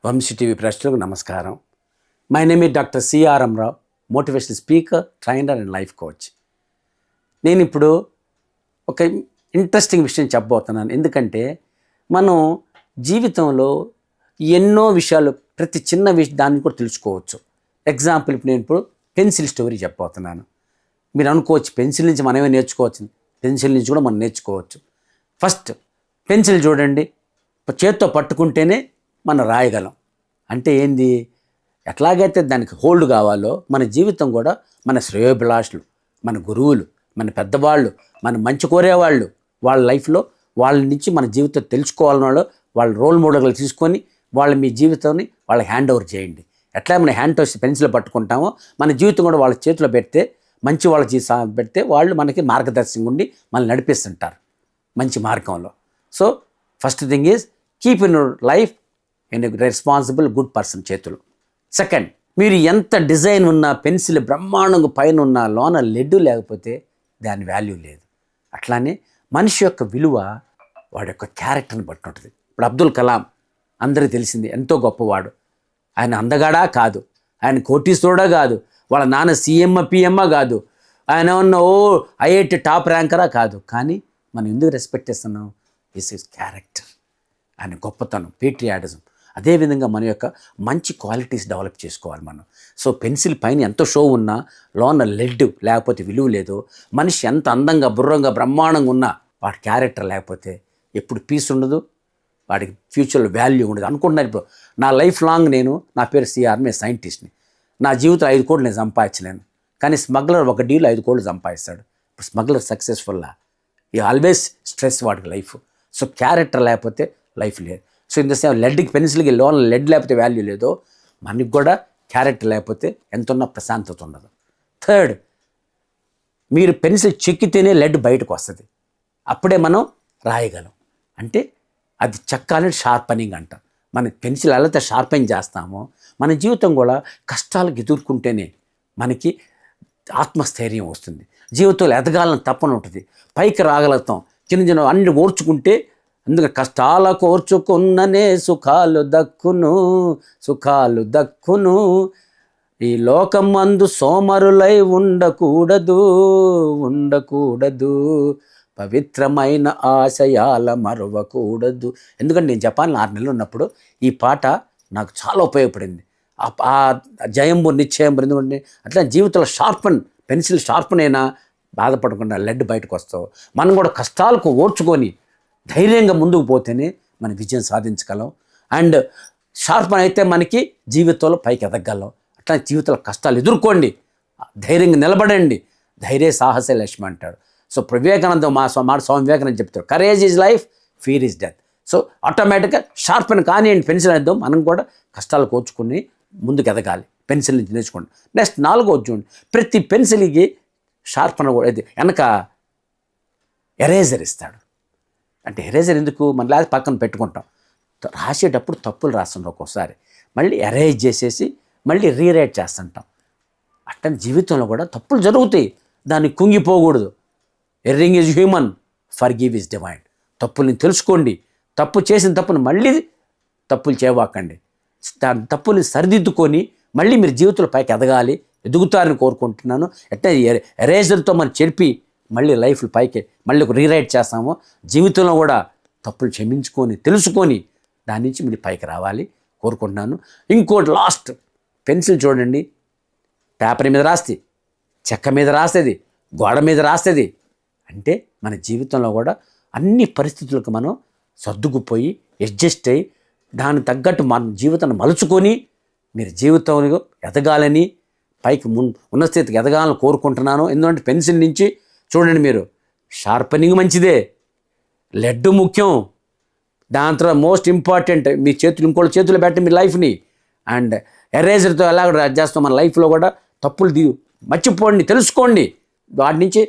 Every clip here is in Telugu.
వంశీ టీవీ ప్రేక్షకులకు నమస్కారం. My name is doctor CRM Rao, motivational speaker, trainer and life coach. నేను ఇప్పుడు ఒక ఇంట్రెస్టింగ్ విషయం చెప్పబోతున్నాను. ఎందుకంటే మనం జీవితంలో ఎన్నో విషయాలు, ప్రతి చిన్న దాన్ని కూడా తెలుసుకోవచ్చు. ఎగ్జాంపుల్ నేను ఇప్పుడు పెన్సిల్ స్టోరీ చెప్పబోతున్నాను. మీరు అనుకోవచ్చు పెన్సిల్ నుంచి మనమే నేర్చుకోవచ్చు. పెన్సిల్ నుంచి కూడా మనం నేర్చుకోవచ్చు. ఫస్ట్ పెన్సిల్ చూడండి, చేత్తో పట్టుకుంటేనే మనం రాయగలం. అంటే ఏంది? ఎట్లాగైతే దానికి హోల్డ్ కావాలో మన జీవితం కూడా మన శ్రేయోభిలాషులు, మన గురువులు, మన పెద్దవాళ్ళు, మన మంచి కోరేవాళ్ళు, వాళ్ళ లైఫ్లో వాళ్ళ నుంచి మన జీవితం తెలుసుకోవాలన్న వాళ్ళ రోల్ మోడల్గా తీసుకొని మీ జీవితాన్ని వాళ్ళకి హ్యాండ్ ఓవర్ చేయండి. ఎట్లా మన హ్యాండ్ ఓవర్ పెన్సిల్ పట్టుకుంటామో మన జీవితం కూడా వాళ్ళ చేతిలో పెడితే, మంచి వాళ్ళ పెడితే వాళ్ళు మనకి మార్గదర్శకంగా ఉండి మనల్ని నడిపిస్తుంటారు మంచి మార్గంలో. So first thing is keep in your life in responsible good person చేతులు. సెకండ్, మీరు ఎంత డిజైన్ ఉన్న పెన్సిల్ బ్రహ్మాండంగా పైన ఉన్న లోన లెడ్డు లేకపోతే దాని వాల్యూ లేదు. అట్లానే మనిషి యొక్క విలువ వాడి యొక్క క్యారెక్టర్ని బట్టి ఉంటుంది. ఇప్పుడు అబ్దుల్ కలాం అందరికీ తెలిసింది, ఎంతో గొప్పవాడు. ఆయన అందగాడా కాదు, ఆయన కోటీశ్వరుడా కాదు, వాళ్ళ నాన్న సీఎం పిఎమ్మ కాదు, ఆయన ఉన్న ఐఐటి టాప్ ర్యాంకరా కాదు. కానీ మనం ఎందుకు రెస్పెక్ట్ చేస్తున్నాం? ఇస్ క్యారెక్టర్, ఆయన గొప్పతనం, పేట్రియాటిజం. అదేవిధంగా మన యొక్క మంచి క్వాలిటీస్ డెవలప్ చేసుకోవాలి మనం. సో పెన్సిల్ పైన ఎంతో షో ఉన్నా లోన లెడ్ లేకపోతే విలువ లేదు. మనిషి ఎంత అందంగా బుర్రంగా బ్రహ్మాండంగా ఉన్నా వాడి క్యారెక్టర్ లేకపోతే ఎప్పుడు పీస్ ఉండదు, వాడికి ఫ్యూచర్లో వాల్యూ ఉండదు. అనుకుంటున్నారు ఇప్పుడు నా లైఫ్ లాంగ్ నా పేరు సిఆర్, నేను సైంటిస్ట్ని, నా జీవితం 5 కోట్లు నేను సంపాదించలేను. కానీ స్మగ్లర్ ఒక డీల్ 5 కోట్లు సంపాదిస్తాడు. ఇప్పుడు స్మగ్లర్ సక్సెస్ఫుల్లా? ఈ ఆల్వేస్ స్ట్రెస్ వాడికి లైఫ్. సో క్యారెక్టర్ లేకపోతే లైఫ్ లేదు. సో ఇంత సేమ్ లెడ్కి పెన్సిల్కి లోన్ లెడ్ లేకపోతే వాల్యూ లేదో, మనకి కూడా క్యారెక్టర్ లేకపోతే ఎంతున్న ప్రశాంతత ఉండదు. థర్డ్, మీరు పెన్సిల్ చెక్కితేనే లెడ్ బయటకు వస్తుంది, అప్పుడే మనం రాయగలం. అంటే అది చెక్కాలని షార్పనింగ్ అంటాం. మన పెన్సిల్ ఎలా షార్పనింగ్ చేస్తామో మన జీవితం కూడా కష్టాలకు ఎదుర్కొంటేనే మనకి ఆత్మస్థైర్యం వస్తుంది. జీవితంలో ఎదగాలని తప్పని ఉంటుంది, పైకి రాగలుగుతాం. చిన్న అన్ని ఓర్చుకుంటే, అందుకే కష్టాలకు ఓర్చుకున్ననే సుఖాలు దక్కును, సుఖాలు దక్కును. ఈ లోకం అందు సోమరులై ఉండకూడదు, ఉండకూడదు. పవిత్రమైన ఆశయాల మరవకూడదు. ఎందుకంటే నేను జపాన్లో 6 నెలలు ఉన్నప్పుడు ఈ పాట నాకు చాలా ఉపయోగపడింది. ఆ జయంబు నిశ్చయంబు. ఎందుకంటే అట్లా జీవితంలో పెన్సిల్ షార్పన్ అయినా బాధపడకుండా లెడ్ బయటకు వస్తావు. మనం కూడా కష్టాలకు ఓర్చుకొని ధైర్యంగా ముందుకు పోతేనే మనం విజయం సాధించగలం. అండ్ షార్పన్ అయితే మనకి జీవితంలో పైకి ఎదగలం. అట్లా జీవితంలో కష్టాలు ఎదుర్కోండి, ధైర్యంగా నిలబడండి. ధైర్య సాహసే లక్ష్మి అంటాడు. సో వివేకానంద స్వామి వివేకానంద చెప్తాడు, courage is life, fear is death. So ఆటోమేటిక్గా షార్పన్ కానివ్వండి పెన్సిల్ అనేద్దాం, మనం కూడా కష్టాలు కోర్చుకుని ముందుకు ఎదగాలి. పెన్సిల్ నుంచి నేర్చుకోండి. నెక్స్ట్ 4వ చూడండి, ప్రతి పెన్సిల్కి షార్పనర్ కూడా వెనక ఎరేజర్ ఇస్తాడు. అంటే ఎరేజర్ ఎందుకు? మన లేదా పక్కన పెట్టుకుంటాం, రాసేటప్పుడు తప్పులు రాస్తుంటాం, ఒక్కోసారి మళ్ళీ ఎరేజ్ చేసేసి మళ్ళీ రీరైట్ చేస్తుంటాం. అట్టని జీవితంలో కూడా తప్పులు జరుగుతాయి, దాన్ని కుంగిపోకూడదు. Erring is human, forgive is divine. తప్పుల్ని తెలుసుకోండి, తప్పు చేసిన తప్పును మళ్ళీ తప్పులు చేయవాకండి. దాని తప్పుల్ని సరిదిద్దుకొని మళ్ళీ మీరు జీవితంలో పైకి ఎదుగుతారని కోరుకుంటున్నాను. ఎట్లా ఎరేజర్తో మనం చెరిపి మళ్ళీ లైఫ్లో పైకి మళ్ళీ ఒక రీరైట్ చేస్తామో, జీవితంలో కూడా తప్పులు క్షమించుకొని తెలుసుకొని దాని నుంచి మీరు పైకి రావాలి కోరుకుంటున్నాను. ఇంకోటి లాస్ట్, పెన్సిల్ చూడండి, పేపర్ మీద రాస్తుంది, చెక్క మీద రాస్తుంది, గోడ మీద రాస్తుంది. అంటే మన జీవితంలో కూడా అన్ని పరిస్థితులకు మనం సర్దుకుపోయి అడ్జస్ట్ అయ్యి దానికి తగ్గట్టు మన జీవితాన్ని మలుచుకొని మీరు జీవితంలో ఎదగాలని, పైకి ఉన్న స్థితికి ఎదగాలని కోరుకుంటున్నాను. ఎందుకంటే పెన్సిల్ నుంచి చూడండి, మీరు షార్పనింగ్ మంచిదే, లెడ్ ముఖ్యం, దాని తర్వాత మోస్ట్ ఇంపార్టెంట్ మీ ఇంకోళ్ళ చేతులు పెట్టి మీ లైఫ్ని. అండ్ ఎరేజర్తో ఎలా కూడా చేస్తాం మన లైఫ్లో కూడా తప్పులు మర్చిపోండి, తెలుసుకోండి, వాటి నుంచి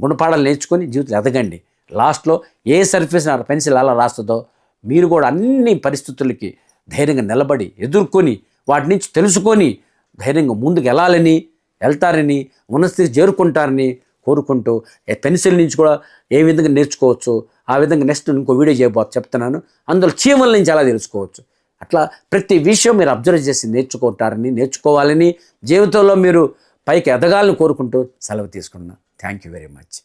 గుణపాఠాలు నేర్చుకొని జీవితంలో ఎదగండి. లాస్ట్లో ఏ సర్ఫేస్ పెన్సిల్ అలా రాస్తుందో మీరు కూడా అన్ని పరిస్థితులకి ధైర్యంగా నిలబడి ఎదుర్కొని వాటి నుంచి తెలుసుకొని ధైర్యంగా ముందుకు వెళ్తారని ఉన్నత చేరుకుంటారని కోరుకుంటూ పెన్సిల్ నుంచి కూడా ఏ విధంగా నేర్చుకోవచ్చు ఆ విధంగా నెక్స్ట్ ఇంకో వీడియో చెప్తున్నాను. అందులో చీమల నుంచి ఎలా తెలుసుకోవచ్చు అట్లా ప్రతి విషయం మీరు అబ్జర్వ్ చేసి నేర్చుకోవాలని జీవితంలో మీరు పైకి ఎదగాలని కోరుకుంటూ సెలవు తీసుకున్నాను. Thank you very much.